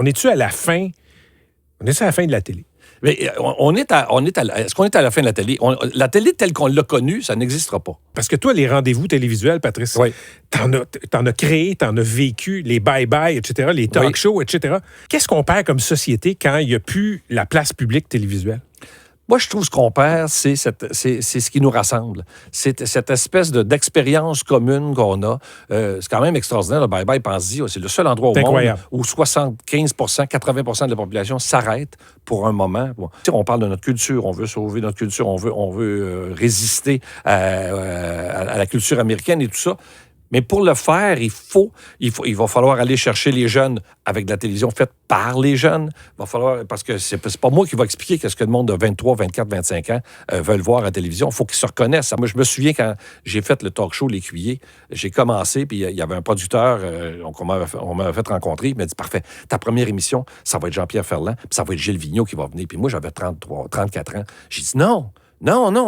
On est-tu à la fin? On est-tu à la fin de la télé? Mais est-ce qu'on est à la fin de la télé? La télé telle qu'on l'a connue, ça n'existera pas. Parce que toi, les rendez-vous télévisuels, Patrice, Oui. t'en as créé, t'en as vécu, les bye-bye, etc., les talk shows, etc. Qu'est-ce qu'on perd comme société quand il n'y a plus la place publique télévisuelle? Moi, je trouve ce qu'on perd, c'est ce qui nous rassemble. C'est cette espèce d'expérience commune qu'on a. C'est quand même extraordinaire, le bye-bye, pense-y. C'est le seul endroit au monde où 75 80 de la population s'arrête pour un moment. On parle de notre culture, on veut sauver notre culture, on veut résister à la culture américaine et tout ça. Mais pour le faire, il va falloir aller chercher les jeunes avec de la télévision faite par les jeunes. Il va falloir, parce que c'est pas moi qui va expliquer qu'est-ce que le monde de 23, 24, 25 ans veulent voir à la télévision. Il faut qu'ils se reconnaissent. Moi, je me souviens quand j'ai fait le talk show L'Écuyer, j'ai commencé, puis il y avait un producteur on m'avait fait rencontrer. Il m'a dit, parfait, ta première émission, ça va être Jean-Pierre Ferland, puis ça va être Gilles Vigneault qui va venir. Puis moi, j'avais 34 ans. J'ai dit, non,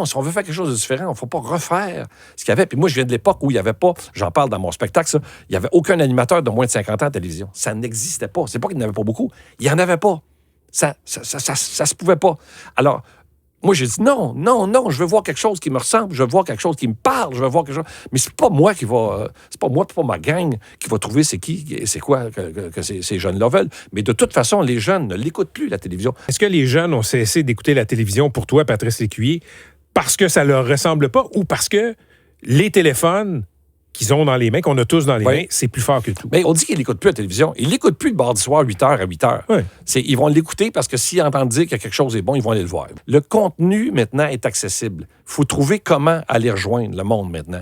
si on veut faire quelque chose de différent, il ne faut pas refaire ce qu'il y avait. Puis moi, je viens de l'époque où il n'y avait pas, j'en parle dans mon spectacle, ça, il n'y avait aucun animateur de moins de 50 ans à la télévision. Ça n'existait pas. C'est pas qu'il n'y en avait pas beaucoup. Il n'y en avait pas. Ça se pouvait pas. Alors, moi, j'ai dit non, je veux voir quelque chose qui me ressemble, je veux voir quelque chose qui me parle, je veux voir quelque chose. Mais c'est pas moi c'est pas ma gang qui va trouver c'est qui et c'est quoi que ces jeunes-là veulent. Mais de toute façon, les jeunes ne l'écoutent plus, la télévision. Est-ce que les jeunes ont cessé d'écouter la télévision pour toi, Patrice Lécuyer, parce que ça leur ressemble pas ou parce que les téléphones qu'ils ont dans les mains, qu'on a tous dans les mains, c'est plus fort que tout? Mais on dit qu'ils n'écoutent plus la télévision. Ils l'écoutent plus le mardi soir, 8h à 8h. Oui. Ils vont l'écouter parce que s'ils entendent dire que quelque chose est bon, ils vont aller le voir. Le contenu, maintenant, est accessible. Il faut trouver comment aller rejoindre le monde, maintenant.